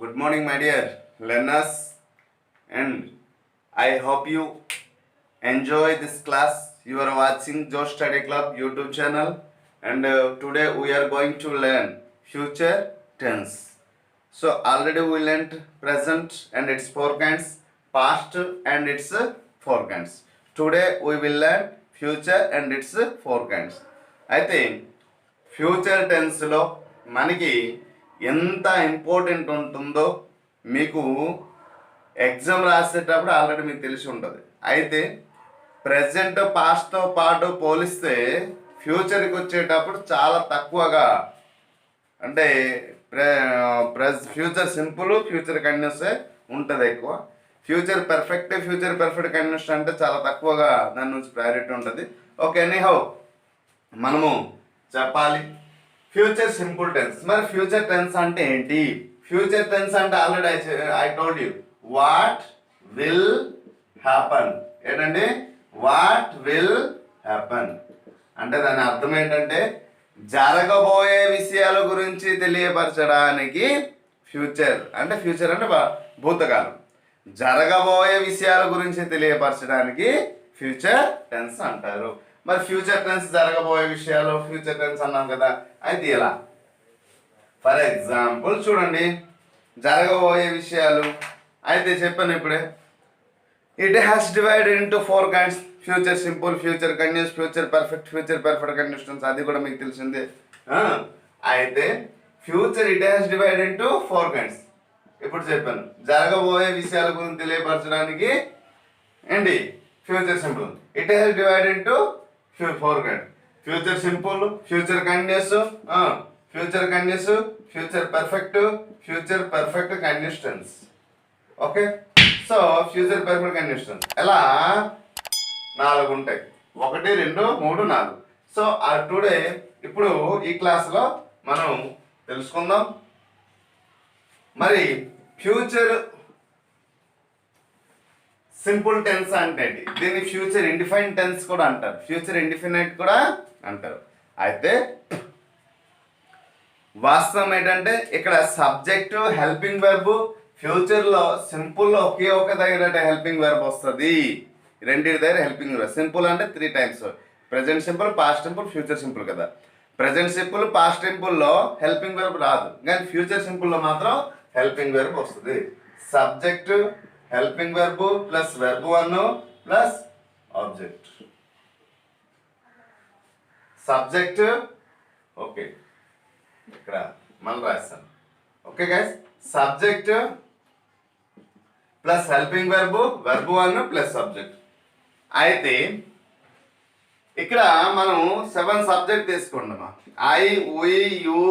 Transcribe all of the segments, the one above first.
Good morning, my dear learners, and I hope you enjoy this class. You are watching Joe Study Club YouTube channel, and today we are going to learn future tense. So already we learned present and its four kinds, past and its four kinds. Today we will learn future and its four kinds. అయితే future టెన్స్లో మనకి ఎంత important ఉంటుందో మీకు exam రాసేటప్పుడు already మీకు తెలిసి ఉంటుంది. అయితే ప్రజెంట్ పాస్ట్తో పాటు పోలిస్తే ఫ్యూచర్కి వచ్చేటప్పుడు చాలా తక్కువగా, అంటే ఫ్యూచర్ సింపుల్, ఫ్యూచర్ కంటిన్యూస్ ఉంటుంది ఎక్కువ. ఫ్యూచర్ పర్ఫెక్ట్ కంటిన్యూస్ అంటే చాలా తక్కువగా దాని నుంచి ప్రయారిటీ ఉంటుంది. ఓకే, ఎనీహౌ మనము చెప్పాలి ఫ్యూచర్ సింపుల్ టెన్స్. మరి ఫ్యూచర్ టెన్స్ అంటే ఏంటి? ఫ్యూచర్ టెన్స్ అంటే already I told you what will happen. ఏంటండి? వాట్ విల్ హ్యాపన్ అంటే దాని అర్థం ఏంటంటే జరగబోయే విషయాల గురించి తెలియపరచడానికి ఫ్యూచర్ అంటే భూతకాలం. జరగబోయే విషయాల గురించి తెలియపరచడానికి ఫ్యూచర్ టెన్స్ అంటారు. మరి ఫ్యూచర్ టెన్స్ జరగబోయే విషయాలు ఫ్యూచర్ టెన్స్ అన్నాం కదా, అయితే ఎలా? ఫర్ ఎగ్జాంపుల్ చూడండి, జరగబోయే విషయాలు అయితే చెప్పాను ఇప్పుడే. It has divided into four kinds: future simple, future continuous, future perfect conditions. అది కూడా మీకు తెలిసిందే. అయితే future it has divided into four kinds. ఇప్పుడు చెప్పాను జరగబోయే విషయాల గురించి తెలియపరచడానికి ఏంటి future simple. It has divided into four kinds: future simple, future continuous, future perfect continuous tense. Okay, so future perfect continuous tense ఎలా? 4 ఉంటాయి. 1, 2, 3, 4. సో టుడే ఇప్పుడు ఈ క్లాస్లో మనం తెలుసుకుందాం. మరి ఫ్యూచర్ సింపుల్ టెన్స్ అంటే దీన్ని ఫ్యూచర్ ఇండిఫైన్ టెన్స్ కూడా అంటారు, ఫ్యూచర్ ఇండిఫినైట్ కూడా అంటారు. అయితే వాస్తవం ఏంటంటే ఇక్కడ సబ్జెక్టు, హెల్పింగ్ వెర్బ్, ఫ్యూచర్లో సింపుల్లో ఒకే ఒక దగ్గర హెల్పింగ్ వెర్బ్ వస్తుంది. రెండింటి దగ్గర హెల్పింగ్ వెర్బ్. సింపుల్ అంటే 3 types: present simple, past simple, future simple కదా. ప్రెజెంట్ సింపుల్, పాస్ట్ సింపుల్లో హెల్పింగ్ వెర్బ్ రాదు, కానీ ఫ్యూచర్ సింపుల్లో మాత్రం హెల్పింగ్ వెర్బ్ వస్తుంది. Subject, helping verb plus verb 1 plus object. Subject okay, ఇక్కడ మళ్ళీ రాస్తాను. Okay guys, subject plus helping verb 1 plus subject. అయితే ఇక్కడ మనం 7 సబ్జెక్ట్ తీసుకుంటామా. I, we, you,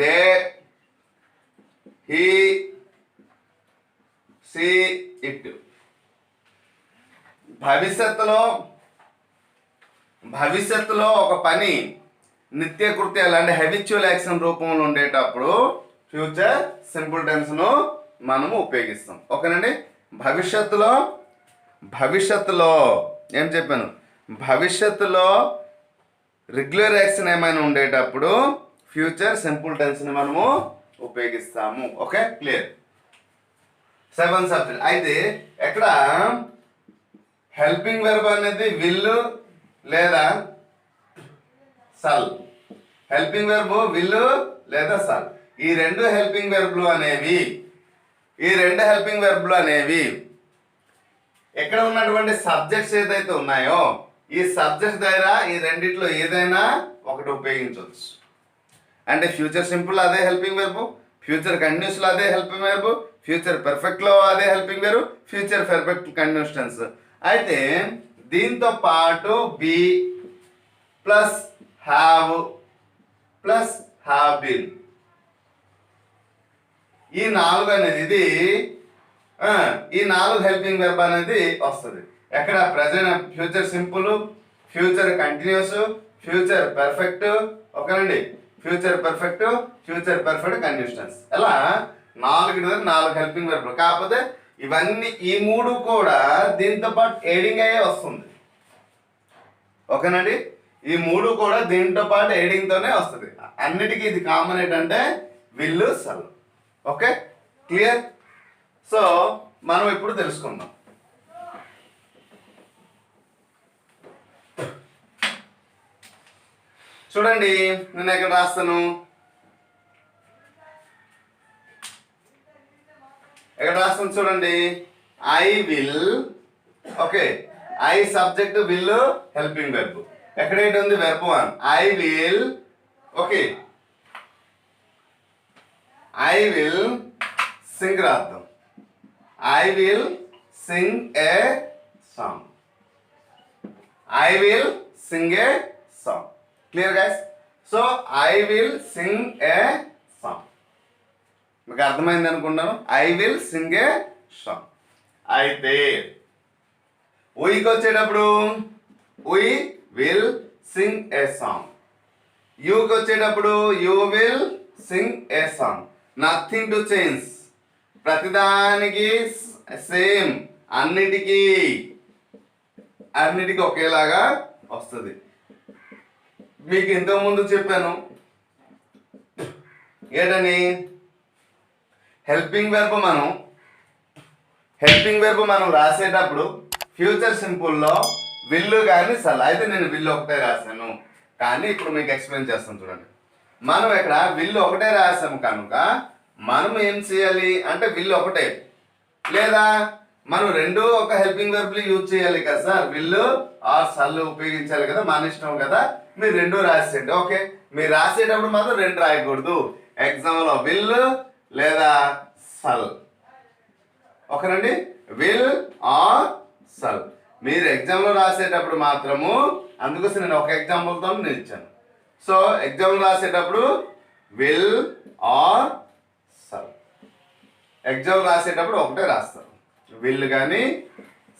they, he, she, it. భవిష్యత్తులో ఒక పని నిత్య కృత్యాలు అంటే హ్యాబిచువల్ యాక్షన్ రూపంలో ఉండేటప్పుడు ఫ్యూచర్ సింపుల్ టెన్స్ను మనము ఉపయోగిస్తాం. ఓకేనండి. భవిష్యత్తులో ఏం చెప్పాను? భవిష్యత్తులో రెగ్యులర్ యాక్షన్ ఏమైనా ఉండేటప్పుడు ఫ్యూచర్ సింపుల్ టెన్స్ని మనము ఉపయోగిస్తాము. Okay, clear. 7 సబ్జెక్ట్. అయితే ఎక్కడ హెల్పింగ్ వెర్బ్ అనేది విల్ లేదా సల్. హెల్పింగ్ వెర్బ్ విల్ లేదా సల్. ఈ రెండు హెల్పింగ్ వెర్బ్లు అనేవి ఎక్కడ ఉన్నటువంటి సబ్జెక్ట్స్ ఏదైతే ఉన్నాయో ఈ సబ్జెక్ట్స్ దగ్గర ఈ రెండిట్లో ఏదైనా ఒకటి ఉపయోగించవచ్చు. అంటే ఫ్యూచర్ సింపుల్ అదే హెల్పింగ్ వెర్బ్, ఫ్యూచర్ కంటిన్యూస్లో అదే హెల్పింగ్ వెర్బ్, ఫ్యూచర్ పర్ఫెక్ట్లో అదే helping verb, future perfect continuous tense. అయితే దీంతో పాటు be plus have plus have been, ఈ 4 అనేది ఈ 4 హెల్పింగ్ వెర్బ్ అనేది వస్తుంది. ఎక్కడ? Present future simple, future continuous, future perfect. ఓకేనండి, ఫ్యూచర్ పర్ఫెక్ట్ కంటిన్యూస్ టెన్స్. ఎలా? 4 హెల్పింగ్ వెర్బ్. కాకపోతే ఇవన్నీ ఈ 3 కూడా దీంతో పాటు ఎయిడింగ్ అయ్యే వస్తుంది. ఓకేనండి, ఈ 3 కూడా దీంతో పాటు ఎయిడింగ్తోనే వస్తుంది. అన్నిటికీ ఇది కామన్ ఏంటంటే విల్లు సల్. Okay, clear? సో మనం ఇప్పుడు తెలుసుకుందాం. చూడండి, నేను ఎక్కడ రాస్తాను, ఎక్కడ రాస్తాను చూడండి. I will, okay, I subject, will helping verb. ఎక్కడైతే ఉంది verb 1. I will, okay, I will sing రాద్దాం. I will sing a song. I will sing a song. Clear guys? So I will sing a song. మీకు అర్థమైంది అనుకుంటాను. I will sing a song. అయితే ఉయికి వచ్చేటప్పుడు we will sing a song. యూకి వచ్చేటప్పుడు you will sing a song. Nothing to change. ప్రతిదానికి same, అన్నిటికీ ఒకేలాగా వస్తుంది. మీకు ఇంతకుముందు చెప్పాను ఏంటని, హెల్పింగ్ వెర్బ్ మనం రాసేటప్పుడు ఫ్యూచర్ సింపుల్లో విల్లు కానీ సల్. అయితే నేను విల్లు ఒకటే రాశాను, కానీ ఇప్పుడు మీకు ఎక్స్ప్లెయిన్ చేస్తాను చూడండి. మనం ఇక్కడ విల్లు ఒకటే రాసాము కనుక మనం ఏం చేయాలి అంటే విల్లు ఒకటే, లేదా మనం రెండు ఒక హెల్పింగ్ వెర్బ్లు యూజ్ చేయాలి కదా సార్. విల్లు ఆర్ సల్ ఉపయోగించాలి కదా, మన ఇష్టం కదా. మీరు రెండు రాసేయండి. ఓకే, మీరు రాసేటప్పుడు మాత్రం రెండు రాయకూడదు. ఎగ్జామ్లో విల్ లేదా సల్, ఓకేనండి, విల్ ఆర్ సల్. మీరు ఎగ్జామ్లో రాసేటప్పుడు మాత్రము, అందుకోసం నేను ఒక ఎగ్జాంపుల్తో నేను ఇచ్చాను. సో ఎగ్జామ్లో రాసేటప్పుడు విల్ ఆర్ సల్. ఎగ్జామ్ రాసేటప్పుడు ఒకటే రాస్తారు, విల్ కానీ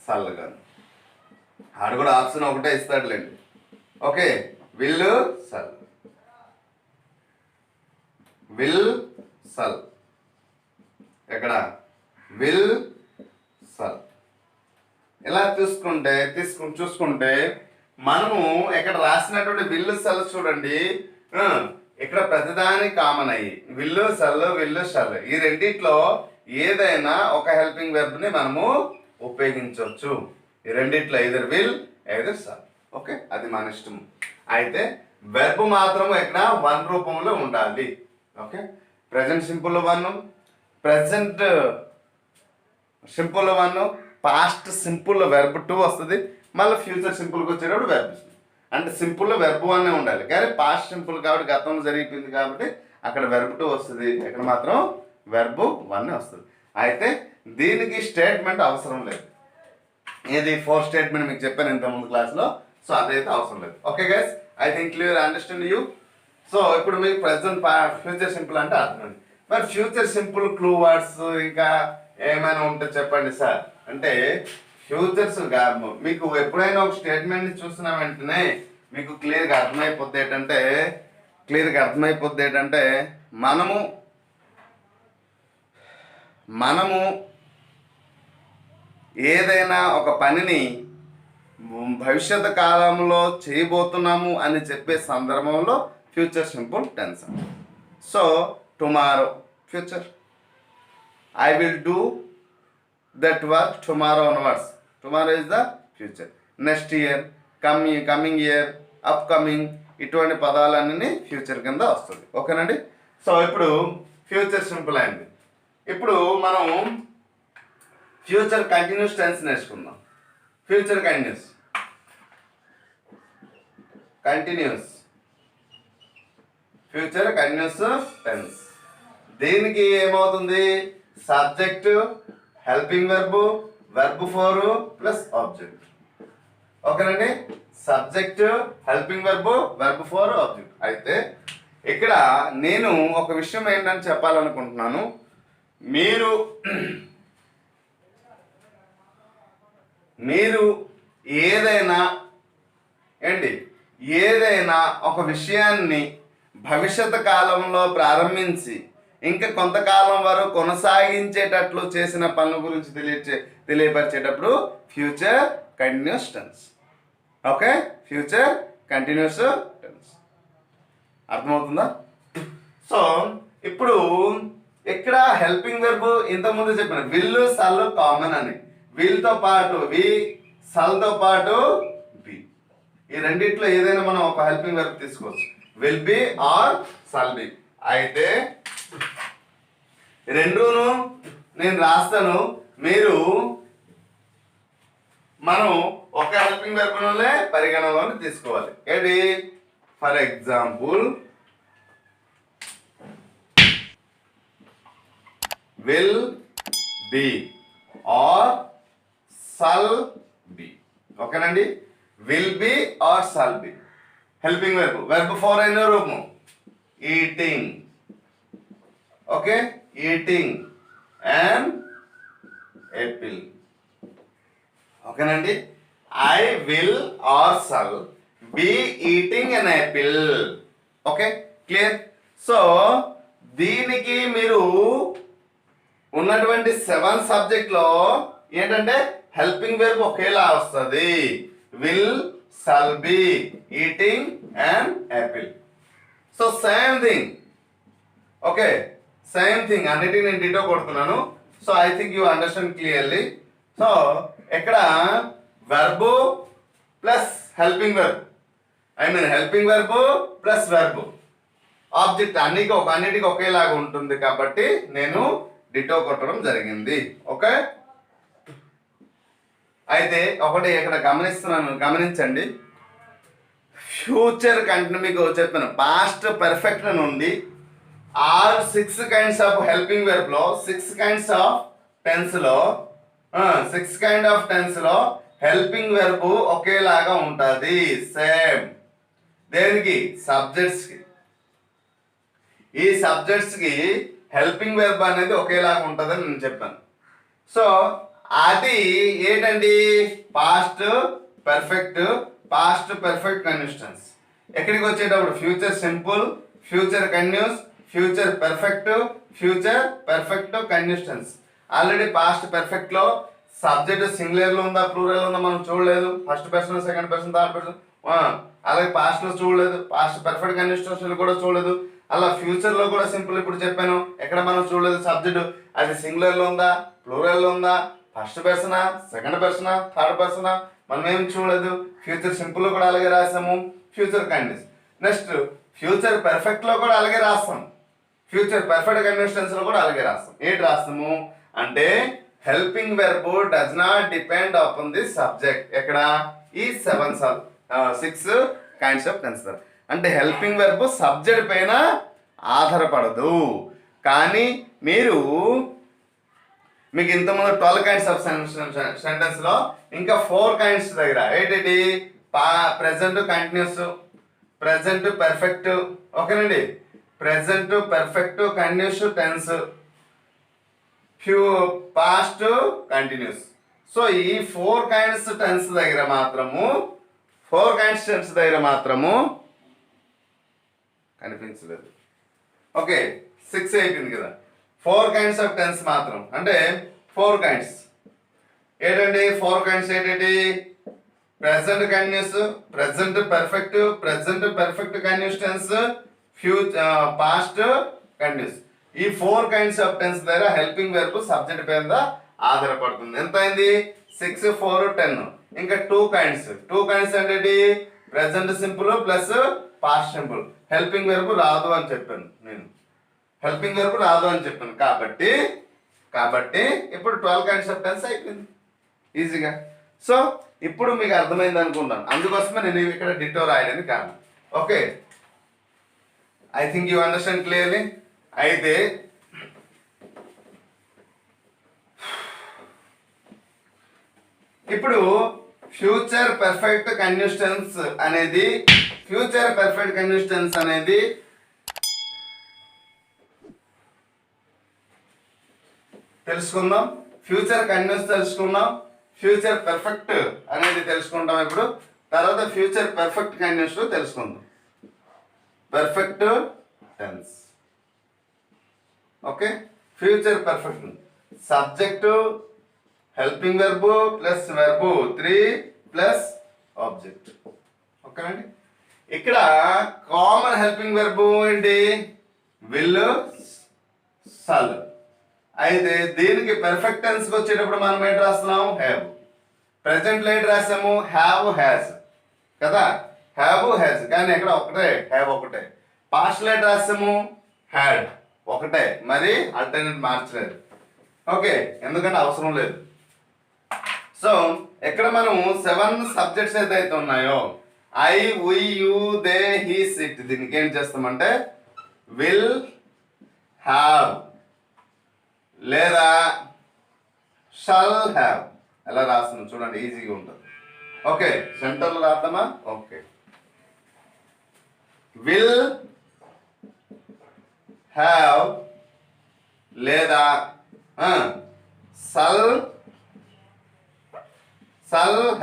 సల్ కానీ. ఆడు కూడా ఆప్షన్ ఒకటే ఇస్తాడులేండి. Okay, will shall, will shall. ఎక్కడ విల్ సల్. ఇలా చూసుకుంటే మనము ఇక్కడ రాసినటువంటి విల్లు సల్ చూడండి, ఇక్కడ ప్రతిదాని కామన్ అయ్యి విల్లు సల్, విల్లు షల్, ఈ రెండిట్లో ఏదైనా ఒక హెల్పింగ్ వెర్బ్ని మనము ఉపయోగించవచ్చు. ఈ రెండిట్లో ఐదర్ విల్ ఐదర్ సల్. ఓకే, అది మన ఇష్టం. అయితే వెర్బ్ మాత్రం ఇక్కడ 1 రూపంలో ఉండాలి. Okay, present simple 1, present simple 1, past simple verb 2 వస్తుంది. మళ్ళీ ఫ్యూచర్ సింపుల్కి వచ్చేటప్పుడు వెర్బ్. అంటే సింపుల్లో వెర్బ్ 1 ఉండాలి, కానీ పాస్ట్ సింపుల్ కాబట్టి గతంలో జరిగిపోయింది కాబట్టి అక్కడ వెర్బ్ 2 వస్తుంది, ఇక్కడ మాత్రం వెర్బ్ 1 వస్తుంది. అయితే దీనికి స్టేట్మెంట్ అవసరం లేదు. ఏది 4 స్టేట్మెంట్ మీకు చెప్పాను ఇంతకుముందు క్లాస్లో. సో అదైతే అవసరం లేదు. Okay guys, I think clear, understand you. So ఇప్పుడు మీకు ప్రెజెంట్ ఫ్యూచర్ సింపుల్ అంటే అర్థమైంది. మరి ఫ్యూచర్ సింపుల్ క్లూ వర్డ్స్ ఇంకా ఏమైనా ఉంటే చెప్పండి సార్ అంటే, ఫ్యూచర్స్ మీకు ఎప్పుడైనా ఒక స్టేట్మెంట్ని చూసిన వెంటనే మీకు క్లియర్గా అర్థమైపోద్ది ఏంటంటే మనము ఏదైనా ఒక పనిని భవిష్యత్ కాలంలో చేయబోతున్నాము అని చెప్పే సందర్భంలో future simple tense. So tomorrow future, I will do that work tomorrow onwards. Tomorrow is the future. Next year, coming year, upcoming, ఇటువంటి పదాలన్నీ ఫ్యూచర్ కింద వస్తుంది. ఓకేనండి. సో ఇప్పుడు ఫ్యూచర్ సింపుల్ అయింది. ఇప్పుడు మనం ఫ్యూచర్ కంటిన్యూస్ టెన్స్ నేర్చుకుందాం. Future continuous future continuous tense. దీనికి ఏమవుతుంది, subject, helping verb, verb 4 plus object. ఓకేనండి, subject, helping verb, verb 4 object. అయితే ఇక్కడ నేను ఒక విషయం ఏంటని చెప్పాలనుకుంటున్నాను. మీరు ఏదైనా ఒక విషయాన్ని భవిష్యత్ కాలంలో ప్రారంభించి ఇంకా కొంతకాలం వరకు కొనసాగించేటట్లు చేసిన పనుల గురించి తెలియపరిచేటప్పుడు future continuous tense. Okay, future continuous tense. అర్థమవుతుందా? సో ఇప్పుడు ఇక్కడ ఇక్కడ హెల్పింగ్ వెర్బ్ ఇంత ముందు చెప్పాను, విల్ సల్ కామన్ అని. విల్ తో పాటు వి, సల్ తో పాటు బి, ఈ రెండిట్లో ఏదైనా మనం ఒక హెల్పింగ్ వెర్బ్ తీసుకోవచ్చు, విల్ బి ఆర్ సల్ బి. అయితే రెండును నేను రాస్తాను, మీరు మనం ఒక హెల్పింగ్ వెర్బ్నే పరిగణనలోకి తీసుకోవాలి. ఏంటి? For example will be or shall be. ఓకేనండి, will be or shall be helping verb. Verb form అయిన రూపం eating. Okay, eating an apple. ఓకేనండి, I will or shall be eating an apple. Okay, clear? So దీనికి మీరు ఉన్నటువంటి 7 subject లో ఏంటంటే helping verb ఒకేలా వస్తుంది, will, shall be, eating and apple. So same thing. Okay, same thing అన్నిటికీ నేను డిటో కొడుతున్నాను. So I think you understand clearly. So ఇక్కడ verb plus helping verb, I mean helping verb plus verb, object అన్నిటికీ ఒకేలాగా ఉంటుంది కాబట్టి నేను ditto కొట్టడం జరిగింది. ఓకే, అయితే ఒకటి ఇక్కడ గమనించండి. ఫ్యూచర్ కంటిన్యూ మీకు చెప్పాను, పాస్ట్ పర్ఫెక్ట్ నుండి 6 కైండ్స్ ఆఫ్ హెల్పింగ్ వెర్బ్ లో 6 కైండ్స్ ఆఫ్ టెన్స్ లో 6 కైండ్ ఆఫ్ టెన్స్ లో హెల్పింగ్ వెర్బ్ ఒకేలాగా ఉంటుంది. సేమ్ దేనికి? సబ్జెక్ట్స్ కి. ఈ సబ్జెక్ట్స్ కి హెల్పింగ్ వెర్బ్ అనేది ఒకేలాగా ఉంటుందని నేను చెప్పాను. సో అది ఏంటండి? Past perfect, past perfect conditions. ఎక్కడికి వచ్చేటప్పుడు future simple, future continuous, future perfect, future perfect conditions. Already past perfect లో సబ్జెక్ట్ సింగులర్ లో ఉందా ప్లూరల్ లో ఉందా మనం చూడలేదు. First person, second person, third person. అలాగే పాస్ట్ లో చూడలేదు, పాస్ట్ పర్ఫెక్ట్ కండిషన్స్ కూడా చూడలేదు. అలా ఫ్యూచర్ లో కూడా సింపుల్ ఇప్పుడు చెప్పాను, ఎక్కడ మనం చూడలేదు సబ్జెక్ట్ అది సింగులర్ లో ఉందా ప్లూరల్ లో ఉందా, ఫస్ట్ పర్సనా సెకండ్ పర్సనా థర్డ్ పర్సనా మనం ఏం చూడలేదు. ఫ్యూచర్ సింపుల్ లో కూడా అలాగే రాసాము, future conditions. Next future perfect లో కూడా అలాగే రాస్తాం, ఫ్యూచర్ పర్ఫెక్ట్ కండిషన్స్ లో కూడా అలాగే రాస్తాం. ఏంటి రాస్తాము అంటే helping verb does not depend upon the subject. ఎక్కడ? ఈ 6 కైండ్స్ ఆఫ్ టెన్స్. అంటే హెల్పింగ్ వెర్బ్ సబ్జెక్ట్ పైన ఆధారపడదు. కానీ మీకు ఇంతకుముందు 12 కైండ్స్ ఆఫ్ సెంటెన్స్ లో ఇంకా 4 కైండ్స్ దగ్గర ఏంటి? ప్రెసెంట్ కంటిన్యూస్, ప్రెసెంట్ పర్ఫెక్ట్, ఓకేనండి, present perfect continuous tense, past continuous. So ఈ 4 కైండ్స్ టెన్స్ దగ్గర మాత్రము, 4 కైండ్స్ టెన్స్ దగ్గర మాత్రము కనిపించలేదు. ఓకే, 6 అయిపోయింది కదా. 4 కైండ్స్ ఆఫ్ టెన్స్ మాత్రం అంటే 4 కైండ్స్ ఏంటండి? 4 కైండ్స్ ఏంటండి? Present continuous, present perfect, present perfect continuous tense, past continuous. ఈ 4 కైండ్స్ ఆఫ్ టెన్స్ దగ్గర హెల్పింగ్ వెర్బ్ సబ్జెక్ట్ మీద ఆధారపడుతుంది. ఎంత అయింది? 6, 4, 10. ఇంకా 2 కైండ్స్ అంటే present simple plus past simple. Helping verb రాదు అని చెప్పాను నేను, హెల్పింగ్ వెర్బ్ రాదు అని చెప్పాను. కాబట్టి ఇప్పుడు 12 కైండ్స్ ఆఫ్ టెన్స్ అయిపోయింది ఈజీగా. సో ఇప్పుడు మీకు అర్థమైంది అనుకుంటాను, అందుకోసమే నేను ఇక్కడ డిటో రాయడానికి కారణం. Okay, I think you understand clearly. అయితే ఇప్పుడు ఫ్యూచర్ పర్ఫెక్ట్ కంటిన్యూస్ టెన్స్ అనేది తెలుసుకుందాం. ఫ్యూచర్ కంటిన్యూస్ తెలుసుకుందాం, ఫ్యూచర్ పర్ఫెక్ట్ అనేది తెలుసుకుంటాం ఇప్పుడు. తర్వాత ఫ్యూచర్ పర్ఫెక్ట్ కంటిన్యూస్ తెలుసుకుందాం. Perfect tense. Okay, future perfect subject, helping verb plus verb 3 plus object. ఓకేనండి, ఇక్కడ కామన్ హెల్పింగ్ వెర్బ్ ఏంటి? Will, shall. అయితే దీనికి పెర్ఫెక్ట్ టెన్స్ కి వచ్చేటప్పుడు మనం ఏంటి రాస్తున్నాం? హ్యావ్. ప్రెసెంట్ లేట్ రాసాము హ్యావ్ హ్యాస్ కదా, హ్యావ్ హ్యాస్, కానీ ఎక్కడ ఒకటే హ్యావ్ ఒకటే. పాస్ట్ లేట్ రాసాము హ్యాడ్ ఒకటే, మరి ఆల్టర్నేట్ మార్చలేదు. ఓకే, ఎందుకంటే అవసరం లేదు. సో ఎక్కడ మనం 7 సబ్జెక్ట్స్ ఏదైతే ఉన్నాయో I, we, you, they, he, it, దీనికి ఏం చేస్తామంటే విల్ హ్యావ్ లేదా షల్ హ్యావ్ ఎలా రాస్తున్నాం చూడండి, ఈజీగా ఉంటుంది. ఓకే, సెంటర్లో రాద్దామా? ఓకే, విల్ హ్యావ్ లేదా షల్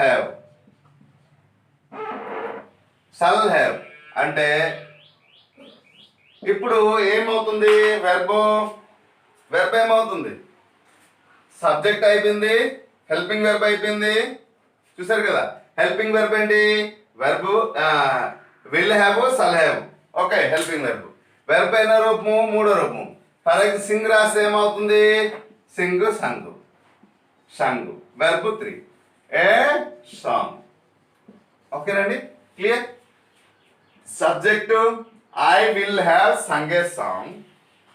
హ్యావ్. షల్ హ్యావ్ అంటే ఇప్పుడు ఏమవుతుంది? వెర్బ్ ఏమవుతుంది? సబ్జెక్ట్ అయిపోయింది, హెల్పింగ్ వెర్బ్ అయిపోయింది. చూసారు కదా, హెల్పింగ్ వెర్బ్ ఏంటి? Verb will have, shall have. Okay, helping verb. Verb అయిన రూపము మూడో రూపము. ఫర్ ఎగ్జాంపుల్ సింగ్ రాస్తే ఏమవుతుంది? సింగ్, సంగ్, షంగ్. వెర్బ్ 3 ఏ సాంగ్. ఓకేనండి, clear? Subject I will have Sung A song,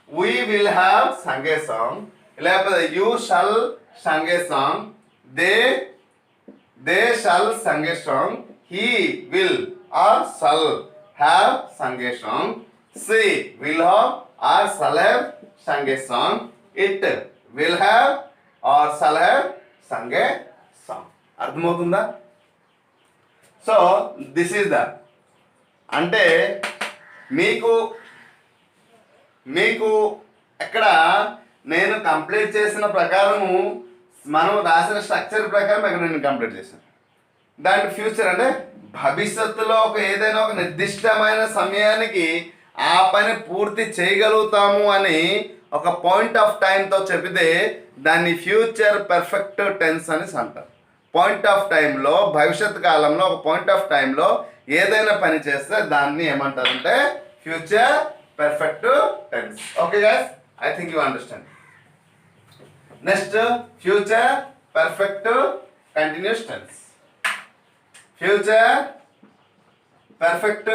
we will have sung a song, లేకపోతే you shall sing a song, they shall sing a song, he will or shall have sung a song, she will have or shall have sung a song, it will have or shall have sung a song. అర్థమవుతుందా? So this is the, అంటే మీకు ఎక్కడ నేను complete చేసిన ప్రకారము, మనం రాసిన structure ప్రకారం ఇక్కడ నేను కంప్లీట్ చేశాను. దాని ఫ్యూచర్ అంటే భవిష్యత్తులో ఏదైనా ఒక నిర్దిష్టమైన సమయానికి ఆ పని పూర్తి చేయగలుగుతాము అని ఒక పాయింట్ ఆఫ్ టైంతో చెబితే దాన్ని ఫ్యూచర్ పర్ఫెక్ట్ టెన్స్ అని అంటారు. పాయింట్ ఆఫ్ టైంలో, భవిష్యత్ కాలంలో ఒక పాయింట్ ఆఫ్ టైంలో ఏదైనా పని చేస్తే దాన్ని ఏమంటారంటే future perfect tense. Okay guys, I think you understand. Next, future perfect continuous tense. Future perfect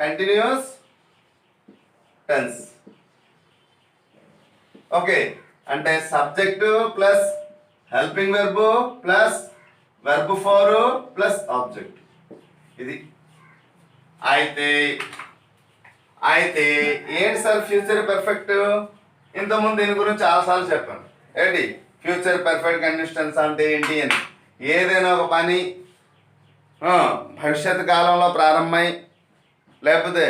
continuous tense. Okay, అంటే subject plus helping verb plus verb for plus object. ఇది అయితే ఏంటి సార్ ఫ్యూచర్ పర్ఫెక్ట్? ఇంతకుముందు దీని గురించి చాలాసార్లు చెప్పాను. ఏంటి ఫ్యూచర్ పర్ఫెక్ట్ కంటిన్యూస్ టెన్స్ అంటే ఏంటి అని? ఏదైనా ఒక పని భవిష్యత్ కాలంలో ప్రారంభమై, లేకపోతే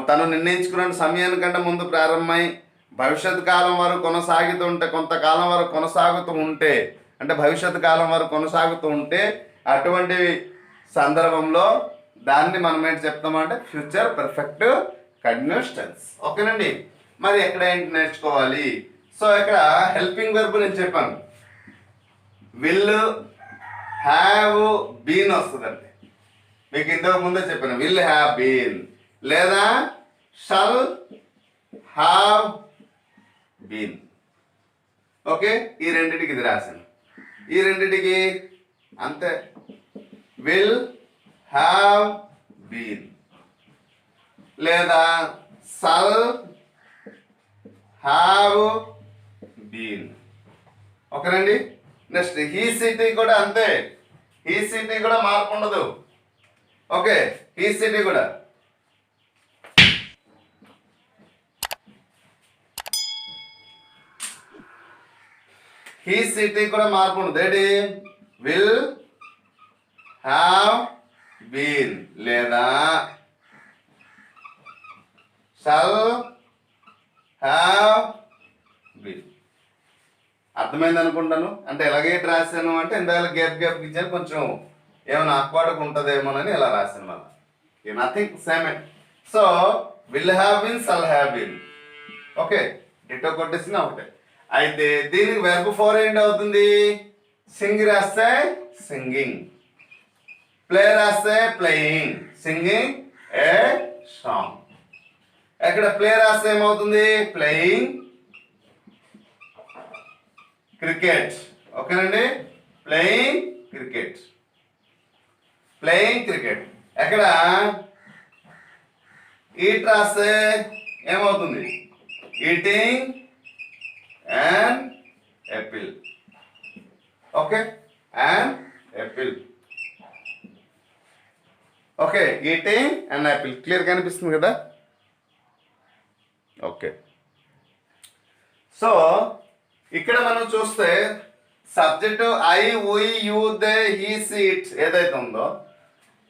తను నిర్ణయించుకున్న సమయానికంటే ముందు ప్రారంభమై భవిష్యత్ కాలం వరకు కొనసాగుతుంటే, కొంతకాలం వరకు కొనసాగుతూ ఉంటే, అంటే భవిష్యత్ కాలం వరకు కొనసాగుతూ ఉంటే అటువంటి సందర్భంలో దాన్ని మనం ఏంటి చెప్తామంటే ఫ్యూచర్ పర్ఫెక్ట్ కంటిన్యూస్ టెన్స్. ఓకేనండి, మరి ఎక్కడ ఏంటి నేర్చుకోవాలి? సో ఇక్కడ హెల్పింగ్ వెర్బ్ నేను చెప్పాను, విల్ హ్యావ్ బీన్ వస్తుందండి. మీకు ఇంతకు ముందే చెప్పాను, విల్ హ్యావ్ బీన్ లేదా షల్ హ్యావ్ బీన్. ఓకే, ఈ రెండిటికి ఇది రాశాను. ఈ రెండిటికి అంతే, విల్ హ్యావ్ బీన్ లేదా షల్ హ్యావ్ బీన్. ఓకేనండి. నెక్స్ట్ హీ సిటీ కూడా అంతే, హీ సిటీ కూడా మార్పు ఉండదు. ఓకే, హీ సిటీ కూడా మార్పు ఉండదు. ఏంటి? విల్ హ్యావ్ బీన్ లేదా షల్ హ్యావ్ బీన్. అర్థమైంది అనుకుంటాను. అంటే ఎలాగే రాశాను అంటే ఇందాక గ్యాప్ ఇచ్చాను, కొంచెం ఏమైనా అక్వాడకు ఉంటుందేమోనని ఇలా రాశాను. మళ్ళీ నథింగ్ సేమే. So will have been, shall have been. Okay, ditto కొట్టేసిన ఒకటే. అయితే దీనికి వెర్బ్ ఫోర్ ఏంటి అవుతుంది? సింగ్ రాస్తే సింగింగ్, ప్లే రాస్తే ప్లేయింగ్, సింగింగ్ ఏ సాంగ్. ఎక్కడ ప్లే రాస్తే ఏమవుతుంది? Playing cricket. ఓకేనండి, ప్లేయింగ్ క్రికెట్. Playing cricket. ఎక్కడ ఈట్ రాస్తే ఏమవుతుంది? Eating an apple. Okay, an apple. Okay, eating an apple. Clear కనిపిస్తుంది కదా? ఓకే, సో ఇక్కడ మనం చూస్తే subject I we you they he seat ఏదైతే ఉందో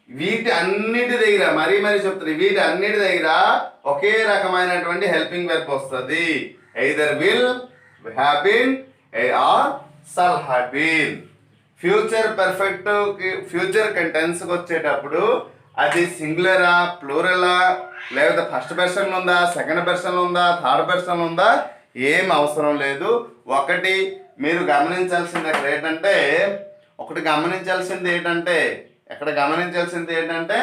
వీటి అన్నిటి దగ్గర మరీ చెప్తుంది, వీటి అన్నిటి దగ్గర ఒకే రకమైనటువంటి హెల్పింగ్ వెర్బ్ వస్తుంది. Either will have been or shall have been. Future perfect future టెన్స్కి వచ్చేటప్పుడు అది సింగులరా ప్లూరలా లేకపోతే ఫస్ట్ పర్సన్లో ఉందా సెకండ్ పర్సన్లో ఉందా థర్డ్ పర్సన్లో ఉందా ఏం అవసరం లేదు. ఒకటి మీరు గమనించాల్సింది అక్కడ ఏంటంటే గమనించాల్సింది ఏంటంటే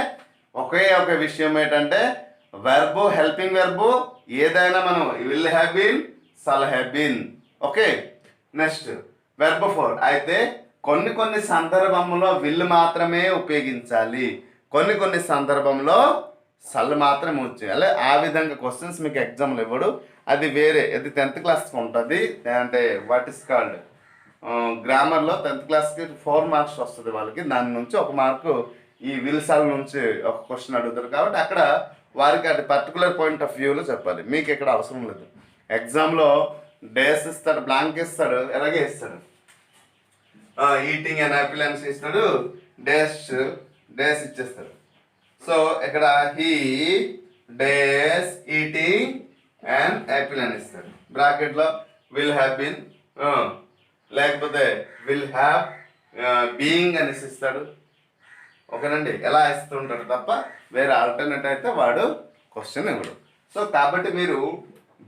ఒకే ఒక విషయం ఏంటంటే వెర్బు హెల్పింగ్ వెర్బు ఏదైనా మనం will have been shall have been. Okay, next verb four. అయితే కొన్ని సందర్భంలో విల్ మాత్రమే ఉపయోగించాలి, కొన్ని సందర్భంలో సల్ మాత్రమే వచ్చేయాలి. ఆ విధంగా క్వశ్చన్స్ మీకు ఎగ్జామ్లో ఇవ్వడు, అది వేరే, అది 10th క్లాస్కి ఉంటుంది. అంటే వాట్ ఇస్ కాల్డ్ గ్రామర్లో 10th క్లాస్కి 4 మార్క్స్ వస్తుంది వాళ్ళకి. దాని నుంచి 1 మార్కు ఈ విల్ సల్ నుంచి ఒక క్వశ్చన్ అడుగుతారు. కాబట్టి అక్కడ వారికి అది పర్టికులర్ పాయింట్ ఆఫ్ వ్యూలో చెప్పాలి. మీకు ఇక్కడ అవసరం లేదు. ఎగ్జామ్లో డేస్ ఇస్తాడు, బ్లాంక్ ఇస్తాడు, ఎలాగే ఇస్తాడు. ఈటింగ్ అండ్ యాపిల్ అని ఇస్తాడు, డేస్ ఇచ్చేస్తాడు. సో ఇక్కడ he days eating and Apple అని ఇస్తాడు. బ్రాకెట్లో విల్ హ్యావ్ బీన్ లేకపోతే విల్ హ్యావ్ బీయింగ్ అనేసి ఇస్తాడు. ఓకేనండి, ఎలా ఇస్తుంటాడు తప్ప వేరే ఆల్టర్నేట్ అయితే వాడు క్వశ్చన్ ఇవ్వడు. సో కాబట్టి మీరు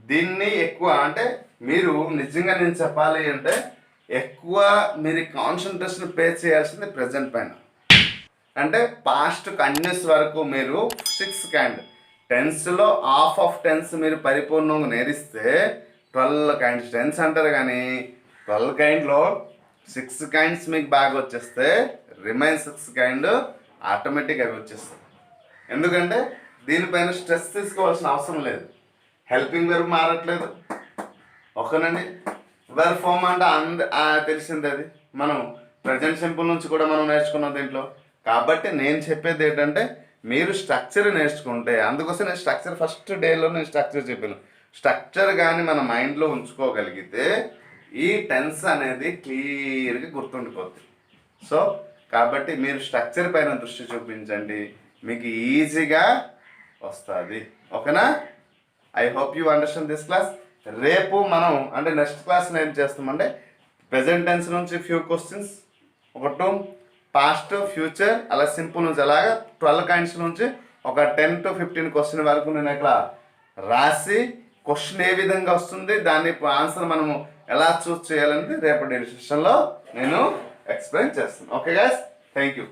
దీన్ని ఎక్కువ అంటే మీరు నిజంగా నేను చెప్పాలి అంటే ఎక్కువ మీరు కాన్సన్ట్రేషన్ పే చేయాల్సింది ప్రజెంట్ పైన. అంటే పాస్ట్ కంటిన్యూస్ వరకు మీరు 6 టెన్స్లో హాఫ్ ఆఫ్ టెన్స్ మీరు పరిపూర్ణంగా నేరిస్తే 12 టెన్స్ అంటారు. కానీ 12 6 మీకు బాగా వచ్చేస్తే రిమైన్ 6 ఆటోమేటిక్గా అవి వచ్చేస్తాయి. ఎందుకంటే దీనిపైన స్ట్రెస్ తీసుకోవాల్సిన అవసరం లేదు. హెల్పింగ్ వెర్బ్ మారట్లేదు. ఓకేనండి, వెర్బ్ ఫామ్ అంటే తెలిసింది, అది మనం ప్రజెంట్ సింపుల్ నుంచి కూడా మనం నేర్చుకున్నాం దీంట్లో. కాబట్టి నేను చెప్పేది ఏంటంటే మీరు స్ట్రక్చర్ నేర్చుకుంటే, అందుకోసం నేను స్ట్రక్చర్ ఫస్ట్ డేలో నేను స్ట్రక్చర్ చెప్పాను. స్ట్రక్చర్ కానీ మన మైండ్లో ఉంచుకోగలిగితే ఈ టెన్స్ అనేది క్లియర్గా గుర్తుండిపోతుంది. సో కాబట్టి మీరు స్ట్రక్చర్ పైన దృష్టి చూపించండి, మీకు ఈజీగా వస్తుంది. ఓకేనా? I hope you understand this class. రేపు మనం అంటే నెక్స్ట్ క్లాస్లో ఏం చేస్తామంటే ప్రెజెంట్ టెన్స్ నుంచి ఫ్యూ క్వశ్చన్స్, ఒకటి పాస్ట్ ఫ్యూచర్ అలా సింపుల్ నుంచి అలాగా 12 నుంచి ఒక 10 to 15 క్వశ్చన్ వరకు నేను ఇక్కడ రాసి క్వశ్చన్ ఏ విధంగా వస్తుంది దాని ఆన్సర్ మనము ఎలా చూస్ చేయాలనేది రేపటి సెషన్లో నేను ఎక్స్ప్లెయిన్ చేస్తాను. Okay guys, thank you.